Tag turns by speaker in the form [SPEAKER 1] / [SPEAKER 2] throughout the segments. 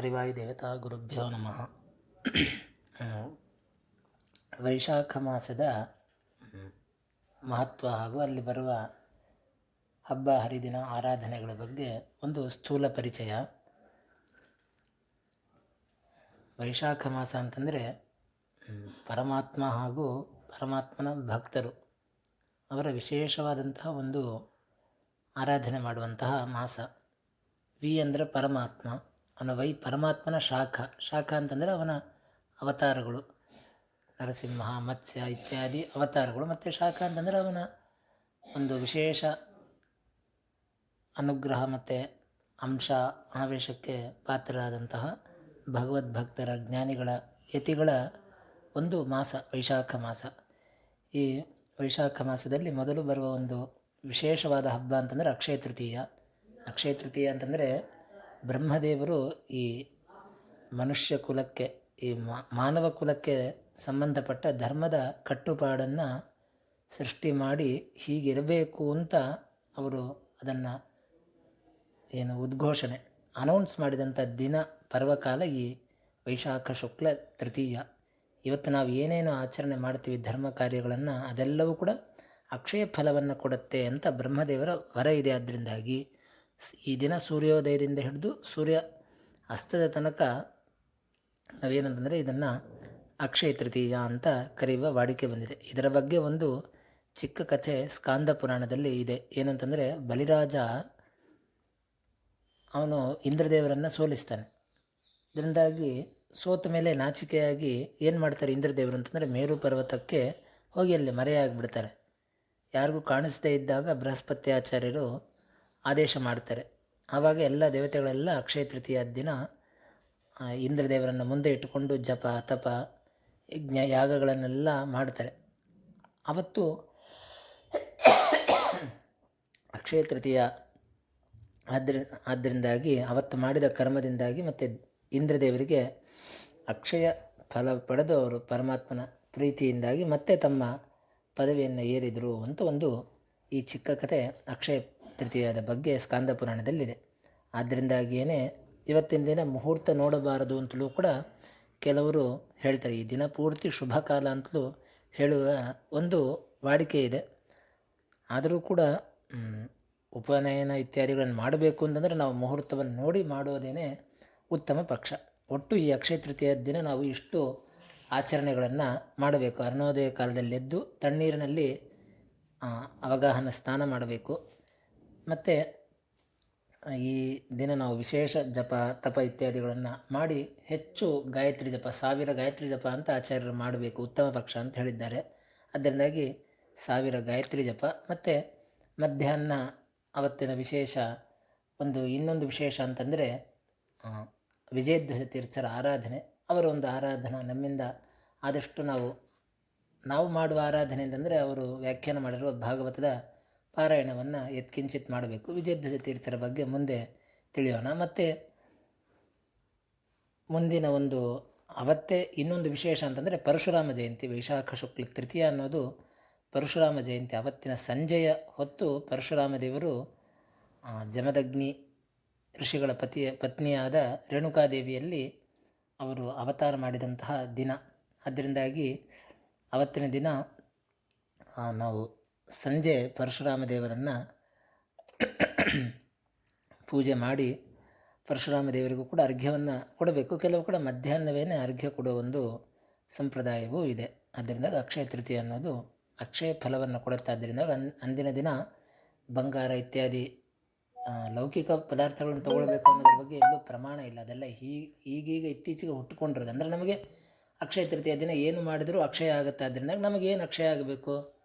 [SPEAKER 1] ಹರಿವಾಯು ದೇವತಾ ಗುರುಭ್ಯೋ ನಮಃ. ವೈಶಾಖ ಮಾಸದ ಮಹತ್ವ ಹಾಗೂ ಅಲ್ಲಿ ಬರುವ ಹಬ್ಬ ಹರಿದಿನ ಆರಾಧನೆಗಳ ಬಗ್ಗೆ ಒಂದು ಸ್ಥೂಲ ಪರಿಚಯ. ವೈಶಾಖ ಮಾಸ ಅಂತಂದರೆ ಪರಮಾತ್ಮ ಹಾಗೂ ಪರಮಾತ್ಮನ ಭಕ್ತರು ಅವರ ವಿಶೇಷವಾದಂತಹ ಒಂದು ಆರಾಧನೆ ಮಾಡುವಂತಹ ಮಾಸ. ವಿ ಅಂದರೆ ಪರಮಾತ್ಮ, ಅವನ ಪರಮಾತ್ಮನ ಶಾಖ ಅಂತಂದರೆ ಅವನ ಅವತಾರಗಳು, ನರಸಿಂಹ, ಮತ್ಸ್ಯ ಇತ್ಯಾದಿ ಅವತಾರಗಳು. ಮತ್ತು ಶಾಖ ಅಂತಂದರೆ ಅವನ ಒಂದು ವಿಶೇಷ ಅನುಗ್ರಹ ಮತ್ತು ಅಂಶ ಆವೇಶಕ್ಕೆ ಪಾತ್ರರಾದಂತಹ ಭಗವದ್ಭಕ್ತರ, ಜ್ಞಾನಿಗಳ, ಯತಿಗಳ ಒಂದು ಮಾಸ ವೈಶಾಖ ಮಾಸ. ಈ ವೈಶಾಖ ಮಾಸದಲ್ಲಿ ಮೊದಲು ಬರುವ ಒಂದು ವಿಶೇಷವಾದ ಹಬ್ಬ ಅಂತಂದರೆ ಅಕ್ಷಯ ತೃತೀಯ. ಅಕ್ಷಯ ತೃತೀಯ ಅಂತಂದರೆ ಬ್ರಹ್ಮದೇವರು ಈ ಮನುಷ್ಯ ಕುಲಕ್ಕೆ, ಈ ಮಾನವ ಕುಲಕ್ಕೆ ಸಂಬಂಧಪಟ್ಟ ಧರ್ಮದ ಕಟ್ಟುಪಾಡನ್ನು ಸೃಷ್ಟಿ ಮಾಡಿ ಹೀಗಿರಬೇಕು ಅಂತ ಅವರು ಅದನ್ನು ಉದ್ಘೋಷಣೆ ಅನೌನ್ಸ್ ಮಾಡಿದಂಥ ದಿನ, ಪರ್ವಕಾಲ ಈ ವೈಶಾಖ ಶುಕ್ಲ ತೃತೀಯ. ಇವತ್ತು ನಾವು ಏನೇನು ಆಚರಣೆ ಮಾಡ್ತೀವಿ ಧರ್ಮ ಕಾರ್ಯಗಳನ್ನು, ಅದೆಲ್ಲವೂ ಕೂಡ ಅಕ್ಷಯ ಫಲವನ್ನು ಕೊಡುತ್ತೆ ಅಂತ ಬ್ರಹ್ಮದೇವರ ವರ ಇದೆ. ಆದ್ದರಿಂದಾಗಿ ಈ ದಿನ ಸೂರ್ಯೋದಯದಿಂದ ಹಿಡಿದು ಸೂರ್ಯ ಅಸ್ತದ ತನಕ ನಾವೇನಂತಂದರೆ ಇದನ್ನು ಅಕ್ಷಯ ತೃತೀಯ ಅಂತ ಕರೆಯುವ ವಾಡಿಕೆ ಬಂದಿದೆ. ಇದರ ಬಗ್ಗೆ ಒಂದು ಚಿಕ್ಕ ಕಥೆ ಸ್ಕಾಂದ ಪುರಾಣದಲ್ಲಿ ಇದೆ. ಏನಂತಂದರೆ, ಬಲಿರಾಜ ಅವನು ಇಂದ್ರದೇವರನ್ನು ಸೋಲಿಸ್ತಾನೆ. ಇದರಿಂದಾಗಿ ಸೋತ ಮೇಲೆ ನಾಚಿಕೆಯಾಗಿ ಏನು ಮಾಡ್ತಾರೆ ಇಂದ್ರದೇವರು ಅಂತಂದರೆ, ಮೇರು ಪರ್ವತಕ್ಕೆ ಹೋಗಿ ಅಲ್ಲಿ ಮರೆಯಾಗಿಬಿಡ್ತಾರೆ. ಯಾರಿಗೂ ಕಾಣಿಸದೇ ಇದ್ದಾಗ ಬೃಹಸ್ಪತಿ ಆಚಾರ್ಯರು ಆದೇಶ ಮಾಡ್ತಾರೆ. ಆವಾಗ ಎಲ್ಲ ದೇವತೆಗಳೆಲ್ಲ ಅಕ್ಷಯ ತೃತೀಯ ದಿನ ಇಂದ್ರದೇವರನ್ನು ಮುಂದೆ ಇಟ್ಟುಕೊಂಡು ಜಪ ತಪ ಯಜ್ಞ ಯಾಗಗಳನ್ನೆಲ್ಲ ಮಾಡ್ತಾರೆ. ಅವತ್ತು ಅಕ್ಷಯ ತೃತೀಯ ಆದ್ದರಿಂದಾಗಿ ಅವತ್ತು ಮಾಡಿದ ಕರ್ಮದಿಂದಾಗಿ ಮತ್ತು ಇಂದ್ರದೇವರಿಗೆ ಅಕ್ಷಯ ಫಲ ಪಡೆದು ಅವರು ಪರಮಾತ್ಮನ ಪ್ರೀತಿಯಿಂದಾಗಿ ಮತ್ತೆ ತಮ್ಮ ಪದವಿಯನ್ನು ಏರಿದರು ಅಂತ ಒಂದು ಈ ಚಿಕ್ಕ ಕಥೆ ಅಕ್ಷಯ ತೃತೀಯದ ಬಗ್ಗೆ ಸ್ಕಾಂದ ಪುರಾಣದಲ್ಲಿದೆ. ಆದ್ದರಿಂದಾಗಿಯೇ ಇವತ್ತಿನ ದಿನ ಮುಹೂರ್ತ ನೋಡಬಾರದು ಅಂತಲೂ ಕೂಡ ಕೆಲವರು ಹೇಳ್ತಾರೆ. ಈ ದಿನ ಪೂರ್ತಿ ಶುಭ ಕಾಲ ಅಂತಲೂ ಹೇಳುವ ಒಂದು ವಾಡಿಕೆ ಇದೆ. ಆದರೂ ಕೂಡ ಉಪನಯನ ಇತ್ಯಾದಿಗಳನ್ನು ಮಾಡಬೇಕು ಅಂತಂದರೆ ನಾವು ಮುಹೂರ್ತವನ್ನು ನೋಡಿ ಮಾಡೋದೇ ಉತ್ತಮ ಪಕ್ಷ. ಒಟ್ಟು ಈ ಅಕ್ಷಯ ತೃತೀಯ ದಿನ ನಾವು ಇಷ್ಟು ಆಚರಣೆಗಳನ್ನು ಮಾಡಬೇಕು. ಅರುಣೋದಯ ಕಾಲದಲ್ಲಿ ಎದ್ದು ತಣ್ಣೀರಿನಲ್ಲಿ ಅವಗಾಹನ ಸ್ನಾನ ಮಾಡಬೇಕು. ಮತ್ತು ಈ ದಿನ ನಾವು ವಿಶೇಷ ಜಪ ತಪ ಇತ್ಯಾದಿಗಳನ್ನು ಮಾಡಿ ಹೆಚ್ಚು ಗಾಯತ್ರಿ ಜಪ, 1000 ಗಾಯತ್ರಿ ಜಪ ಅಂತ ಆಚಾರ್ಯರು ಮಾಡಬೇಕು, ಉತ್ತಮ ಪಕ್ಷ ಅಂತ ಹೇಳಿದ್ದಾರೆ. ಅದರಿಂದಾಗಿ 1000 ಗಾಯತ್ರಿ ಜಪ. ಮತ್ತು ಮಧ್ಯಾಹ್ನ ಅವತ್ತಿನ ವಿಶೇಷ ಇನ್ನೊಂದು ವಿಶೇಷ ಅಂತಂದರೆ ವಿಜಯಧ್ವಜ ತೀರ್ಥರ ಆರಾಧನೆ. ಅವರ ಒಂದು ಆರಾಧನಾ ನಮ್ಮಿಂದ ಆದಷ್ಟು ನಾವು ಮಾಡುವ ಆರಾಧನೆ ಅಂತಂದರೆ ಅವರು ವ್ಯಾಖ್ಯಾನ ಮಾಡಿರುವ ಭಾಗವತದ ಪಾರಾಯಣವನ್ನು ಯತ್ಕಿಂಚಿತ್ ಮಾಡಬೇಕು. ವಿಜಯಧ್ವಜ ತೀರ್ಥರ ಬಗ್ಗೆ ಮುಂದೆ ತಿಳಿಯೋಣ. ಮತ್ತು ಮುಂದಿನ ಅವತ್ತೇ ಇನ್ನೊಂದು ವಿಶೇಷ ಅಂತಂದರೆ ಪರಶುರಾಮ ಜಯಂತಿ. ವೈಶಾಖ ಶುಕ್ಲ ತೃತೀಯ ಅನ್ನೋದು ಪರಶುರಾಮ ಜಯಂತಿ. ಅವತ್ತಿನ ಸಂಜೆಯ ಹೊತ್ತು ಪರಶುರಾಮ ದೇವರು ಜಮದಗ್ನಿ ಋಷಿಗಳ ಪತ್ನಿಯಾದ ರೇಣುಕಾದೇವಿಯಲ್ಲಿ ಅವರು ಅವತಾರ ಮಾಡಿದಂತಹ ದಿನ. ಅದರಿಂದಾಗಿ ಅವತ್ತಿನ ದಿನ ನಾವು ಸಂಜೆ ಪರಶುರಾಮ ದೇವರನ್ನು ಪೂಜೆ ಮಾಡಿ ಪರಶುರಾಮ ದೇವರಿಗೂ ಕೂಡ ಅರ್ಘ್ಯವನ್ನು ಕೊಡಬೇಕು. ಕೆಲವು ಕೂಡ ಮಧ್ಯಾಹ್ನವೇ ಅರ್ಘ್ಯ ಕೊಡುವ ಒಂದು ಸಂಪ್ರದಾಯವೂ ಇದೆ. ಆದ್ದರಿಂದ ಅಕ್ಷಯ ತೃತೀಯ ಅನ್ನೋದು ಅಕ್ಷಯ ಫಲವನ್ನು ಕೊಡುತ್ತೆ. ಆದ್ದರಿಂದ ಅಂದಿನ ದಿನ ಬಂಗಾರ ಇತ್ಯಾದಿ ಲೌಕಿಕ ಪದಾರ್ಥಗಳನ್ನು ತಗೊಳ್ಬೇಕು ಅನ್ನೋದ್ರ ಬಗ್ಗೆ ಎಲ್ಲೂ ಪ್ರಮಾಣ ಇಲ್ಲ. ಅದೆಲ್ಲ ಈಗೀಗ ಇತ್ತೀಚೆಗೆ ಹುಟ್ಟುಕೊಂಡಿರೋದು. ಅಂದರೆ ನಮಗೆ ಅಕ್ಷಯ ತೃತೀಯ ದಿನ ಏನು ಮಾಡಿದರೂ ಅಕ್ಷಯ ಆಗುತ್ತೆ. ಆದ್ದರಿಂದ ನಮಗೇನು ಅಕ್ಷಯ ಆಗಬೇಕು?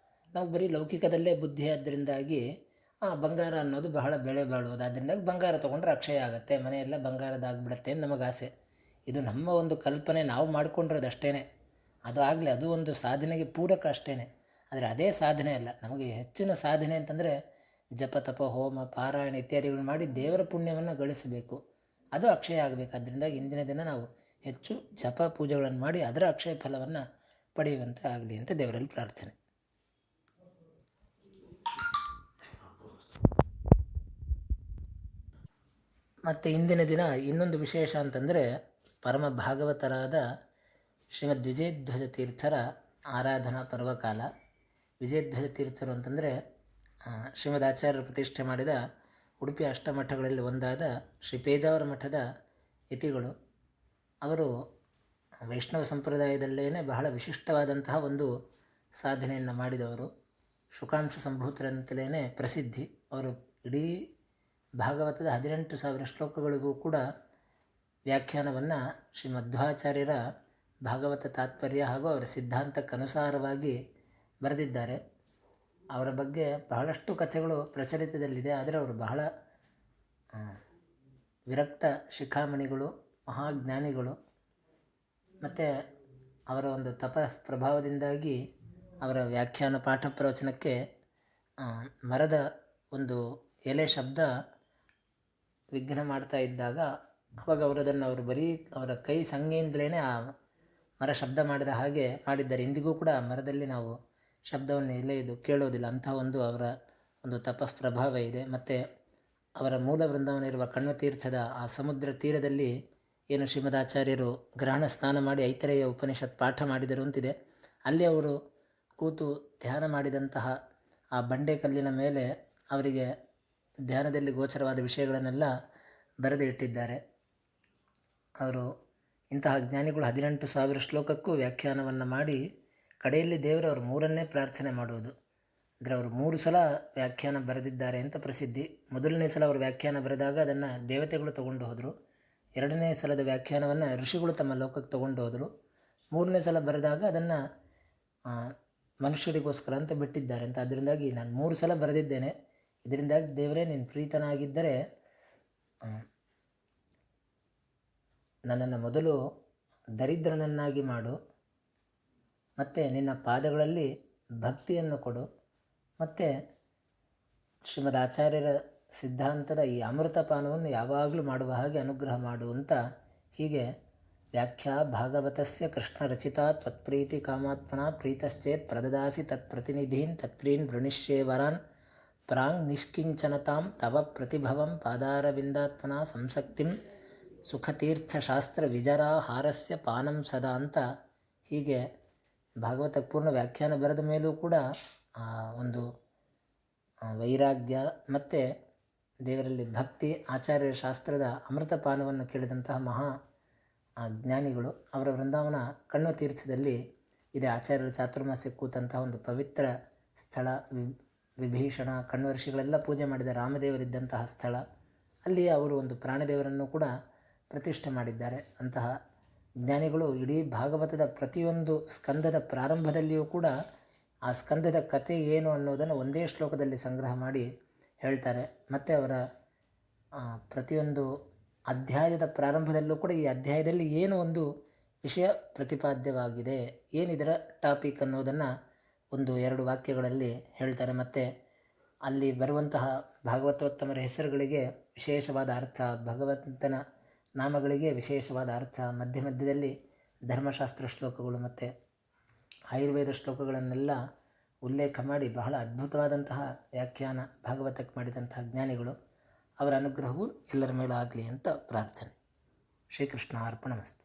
[SPEAKER 1] ನಾವು ಬರೀ ಲೌಕಿಕದಲ್ಲೇ ಬುದ್ಧಿ. ಆದ್ದರಿಂದಾಗಿ ಬಂಗಾರ ಅನ್ನೋದು ಬಹಳ ಬೆಲೆ ಬಾಳುವುದು. ಆದ್ದರಿಂದಾಗಿ ಬಂಗಾರ ತೊಗೊಂಡ್ರೆ ಅಕ್ಷಯ ಆಗುತ್ತೆ, ಮನೆಯೆಲ್ಲ ಬಂಗಾರದಾಗ್ಬಿಡುತ್ತೆ ಅಂತ ನಮಗೆ ಆಸೆ. ಇದು ನಮ್ಮ ಒಂದು ಕಲ್ಪನೆ, ನಾವು ಮಾಡ್ಕೊಂಡಿರೋದು ಅಷ್ಟೇ. ಅದು ಆಗಲಿ, ಅದು ಒಂದು ಸಾಧನೆಗೆ ಪೂರಕ ಅಷ್ಟೇ. ಆದರೆ ಅದೇ ಸಾಧನೆ ಅಲ್ಲ. ನಮಗೆ ಹೆಚ್ಚಿನ ಸಾಧನೆ ಅಂತಂದರೆ ಜಪ ತಪ ಹೋಮ ಪಾರಾಯಣ ಇತ್ಯಾದಿಗಳು ಮಾಡಿ ದೇವರ ಪುಣ್ಯವನ್ನು ಗಳಿಸಬೇಕು. ಅದು ಅಕ್ಷಯ ಆಗಬೇಕು. ಆದ್ದರಿಂದ ಇಂದಿನ ದಿನ ನಾವು ಹೆಚ್ಚು ಜಪ ಪೂಜೆಗಳನ್ನು ಮಾಡಿ ಅದರ ಅಕ್ಷಯ ಫಲವನ್ನು ಪಡೆಯುವಂತೆ ಆಗಲಿ ಅಂತ ದೇವರಲ್ಲಿ ಪ್ರಾರ್ಥನೆ. ಮತ್ತು ಇಂದಿನ ದಿನ ಇನ್ನೊಂದು ವಿಶೇಷ ಅಂತಂದರೆ ಪರಮ ಭಾಗವತರಾದ ಶ್ರೀಮದ್ ವಿಜಯಧ್ವಜ ತೀರ್ಥರ ಆರಾಧನಾ ಪರ್ವಕಾಲ. ವಿಜಯಧ್ವಜ ತೀರ್ಥರು ಅಂತಂದರೆ ಶ್ರೀಮದ್ ಆಚಾರ್ಯರು ಪ್ರತಿಷ್ಠೆ ಮಾಡಿದ ಉಡುಪಿ ಅಷ್ಟಮಠಗಳಲ್ಲಿ ಒಂದಾದ ಶ್ರೀ ಪೇಜಾವರ ಮಠದ ಯತಿಗಳು. ಅವರು ವೈಷ್ಣವ ಸಂಪ್ರದಾಯದಲ್ಲೇ ಬಹಳ ವಿಶಿಷ್ಟವಾದಂತಹ ಒಂದು ಸಾಧನೆಯನ್ನು ಮಾಡಿದವರು. ಶುಕಾಂಶ ಸಂಭೂತರಂತಲೇ ಪ್ರಸಿದ್ಧಿ. ಅವರು ಇಡೀ ಭಾಗವತದ 18,000 ಶ್ಲೋಕಗಳಿಗೂ ಕೂಡ ವ್ಯಾಖ್ಯಾನವನ್ನು ಶ್ರೀ ಮಧ್ವಾಚಾರ್ಯರ ಭಾಗವತ ತಾತ್ಪರ್ಯ ಹಾಗೂ ಅವರ ಸಿದ್ಧಾಂತಕ್ಕನುಸಾರವಾಗಿ ಬರೆದಿದ್ದಾರೆ. ಅವರ ಬಗ್ಗೆ ಬಹಳಷ್ಟು ಕಥೆಗಳು ಪ್ರಚಲಿತದಲ್ಲಿದೆ. ಆದರೆ ಅವರು ಬಹಳ ವಿರಕ್ತ ಶಿಖಾಮಣಿಗಳು, ಮಹಾಜ್ಞಾನಿಗಳು. ಮತ್ತು ಅವರ ಒಂದು ತಪ ಪ್ರಭಾವದಿಂದಾಗಿ ಅವರ ವ್ಯಾಖ್ಯಾನ ಪಾಠ ಪ್ರವಚನಕ್ಕೆ ಮರದ ಒಂದು ಎಲೆ ಶಬ್ದ ವಿಘ್ನ ಮಾಡ್ತಾ ಇದ್ದಾಗ ಅವಾಗ ಅವರು ಬರೀ ಅವರ ಕೈ ಸಂಜ್ಞೆಯಿಂದಲೇ ಆ ಮರ ಶಬ್ದ ಮಾಡಿದ ಹಾಗೆ ಮಾಡಿದ್ದಾರೆ. ಇಂದಿಗೂ ಕೂಡ ಮರದಲ್ಲಿ ನಾವು ಶಬ್ದವನ್ನು ಇದು ಕೇಳೋದಿಲ್ಲ. ಅಂತಹ ಒಂದು ಅವರ ಒಂದು ತಪ ಪ್ರಭಾವ ಇದೆ. ಮತ್ತು ಅವರ ಮೂಲ ವೃಂದಾವನ ಇರುವ ಕಣ್ವತೀರ್ಥದ ಆ ಸಮುದ್ರ ತೀರದಲ್ಲಿ ಏನು ಶ್ರೀಮದಾಚಾರ್ಯರು ಗ್ರಹಣ ಸ್ನಾನ ಮಾಡಿ ಐತರೇಯ ಉಪನಿಷತ್ ಪಾಠ ಮಾಡಿದರು ಅಂತಿದೆ. ಅಲ್ಲಿ ಅವರು ಕೂತು ಧ್ಯಾನ ಮಾಡಿದಂತಹ ಆ ಬಂಡೆಕಲ್ಲಿನ ಮೇಲೆ ಅವರಿಗೆ ಧ್ಯಾನದಲ್ಲಿ ಗೋಚರವಾದ ವಿಷಯಗಳನ್ನೆಲ್ಲ ಬರೆದು ಇಟ್ಟಿದ್ದಾರೆ. ಅವರು ಇಂತಹ ಜ್ಞಾನಿಗಳು 18,000 ಶ್ಲೋಕಕ್ಕೂ ವ್ಯಾಖ್ಯಾನವನ್ನು ಮಾಡಿ ಕಡೆಯಲ್ಲಿ ದೇವರವರು 3ನೇ ಪ್ರಾರ್ಥನೆ ಮಾಡುವುದು. ಅಂದರೆ ಅವರು 3 ಸಲ ವ್ಯಾಖ್ಯಾನ ಬರೆದಿದ್ದಾರೆ ಅಂತ ಪ್ರಸಿದ್ಧಿ. ಮೊದಲನೇ ಸಲ ಅವರು ವ್ಯಾಖ್ಯಾನ ಬರೆದಾಗ ಅದನ್ನು ದೇವತೆಗಳು ತೊಗೊಂಡು ಹೋದರು. 2ನೇ ಸಲದ ವ್ಯಾಖ್ಯಾನವನ್ನು ಋಷಿಗಳು ತಮ್ಮ ಲೋಕಕ್ಕೆ ತೊಗೊಂಡು ಹೋದರು. 3ನೇ ಸಲ ಬರೆದಾಗ ಅದನ್ನು ಮನುಷ್ಯರಿಗೋಸ್ಕರ ಅಂತ ಬಿಟ್ಟಿದ್ದಾರೆ ಅಂತ. ಅದರಿಂದಾಗಿ ನಾನು 3 ಸಲ ಬರೆದಿದ್ದೇನೆ, ಇದರಿಂದಾಗಿ ದೇವರೇ ನೀನು ಪ್ರೀತನಾಗಿದ್ದರೆ ನನ್ನನ್ನು ಮೊದಲು ದರಿದ್ರನನ್ನಾಗಿ ಮಾಡು, ಮತ್ತು ನಿನ್ನ ಪಾದಗಳಲ್ಲಿ ಭಕ್ತಿಯನ್ನು ಕೊಡು, ಮತ್ತು ಶ್ರೀಮದ್ ಆಚಾರ್ಯರ ಸಿದ್ಧಾಂತದ ಈ ಅಮೃತಪಾನವನ್ನು ಯಾವಾಗಲೂ ಮಾಡುವ ಹಾಗೆ ಅನುಗ್ರಹ ಮಾಡು ಅಂತ ಹೀಗೆ ವ್ಯಾಖ್ಯಾ ಭಾಗವತಸ್ಯ ಕೃಷ್ಣ ರಚಿತಾ ತ್ವತ್ಪ್ರೀತಿ ಕಾಮಾತ್ಮನ ಪ್ರೀತಶ್ಚೇತ್ ಪ್ರದದಾಸಿ ತತ್ಪ್ರತಿನಿಧೀನ್ ತತ್ರೀನ್ ವೃಣಿಷ್ಯೇವರಾನ್ ಪ್ರಾಂಗ್ ನಿಷ್ಕಿಂಚನತಾಂ ತವ ಪ್ರತಿಭವಂ ಪಾದಾರವಿಂದಾತ್ಮನ ಸಂಸಕ್ತಿಂ ಸುಖತೀರ್ಥಶಾಸ್ತ್ರ ವಿಜರಾ ಹಾರಸ್ಯ ಪಾನಂ ಸದಾ ಅಂತ ಹೀಗೆ ಭಾಗವತ ಪೂರ್ಣ ವ್ಯಾಖ್ಯಾನ ಬರೆದ ಮೇಲೂ ಕೂಡ ಒಂದು ವೈರಾಗ್ಯ ಮತ್ತು ದೇವರಲ್ಲಿ ಭಕ್ತಿ, ಆಚಾರ್ಯರ ಶಾಸ್ತ್ರದ ಅಮೃತಪಾನವನ್ನು ಕೇಳಿದಂತಹ ಮಹಾ ಜ್ಞಾನಿಗಳು. ಅವರ ವೃಂದಾವನ ಕಣ್ವತೀರ್ಥದಲ್ಲಿ ಇದೆ. ಆಚಾರ್ಯರು ಚಾತುರ್ಮಾಸ್ಯ ಕೂತಂತಹ ಒಂದು ಪವಿತ್ರ ಸ್ಥಳ. ವಿಭೀಷಣ ಕಣ್ವರ್ಷಿಗಳೆಲ್ಲ ಪೂಜೆ ಮಾಡಿದ ರಾಮದೇವರಿದ್ದಂತಹ ಸ್ಥಳ. ಅಲ್ಲಿ ಅವರು ಒಂದು ಪ್ರಾಣದೇವರನ್ನು ಕೂಡ ಪ್ರತಿಷ್ಠೆ ಮಾಡಿದ್ದಾರೆ. ಅಂತಹ ಜ್ಞಾನಿಗಳು ಇಡೀ ಭಾಗವತದ ಪ್ರತಿಯೊಂದು ಸ್ಕಂದದ ಪ್ರಾರಂಭದಲ್ಲಿಯೂ ಕೂಡ ಆ ಸ್ಕಂದದ ಕಥೆ ಏನು ಅನ್ನೋದನ್ನು ಒಂದೇ ಶ್ಲೋಕದಲ್ಲಿ ಸಂಗ್ರಹ ಮಾಡಿ ಹೇಳ್ತಾರೆ. ಮತ್ತು ಅವರ ಪ್ರತಿಯೊಂದು ಅಧ್ಯಾಯದ ಪ್ರಾರಂಭದಲ್ಲೂ ಕೂಡ ಈ ಅಧ್ಯಾಯದಲ್ಲಿ ಏನು ಒಂದು ವಿಷಯ ಪ್ರತಿಪಾದ್ಯವಾಗಿದೆ, ಏನಿದರ ಟಾಪಿಕ್ ಅನ್ನೋದನ್ನು 1-2 ವಾಕ್ಯಗಳಲ್ಲಿ ಹೇಳ್ತಾರೆ. ಮತ್ತು ಅಲ್ಲಿ ಬರುವಂತಹ ಭಾಗವತೋತ್ತಮರ ಹೆಸರುಗಳಿಗೆ ವಿಶೇಷವಾದ ಅರ್ಥ, ಭಗವಂತನ ನಾಮಗಳಿಗೆ ವಿಶೇಷವಾದ ಅರ್ಥ, ಮಧ್ಯದಲ್ಲಿ ಧರ್ಮಶಾಸ್ತ್ರ ಶ್ಲೋಕಗಳು ಮತ್ತು ಆಯುರ್ವೇದ ಶ್ಲೋಕಗಳನ್ನೆಲ್ಲ ಉಲ್ಲೇಖ ಮಾಡಿ ಬಹಳ ಅದ್ಭುತವಾದಂತಹ ವ್ಯಾಖ್ಯಾನ ಭಾಗವತಕ್ಕೆ ಮಾಡಿದಂತಹ ಜ್ಞಾನಿಗಳು. ಅವರ ಅನುಗ್ರಹವು ಎಲ್ಲರ ಮೇಲೂ ಆಗಲಿ ಅಂತ ಪ್ರಾರ್ಥನೆ. ಶ್ರೀಕೃಷ್ಣ ಅರ್ಪಣಮಸ್ತು.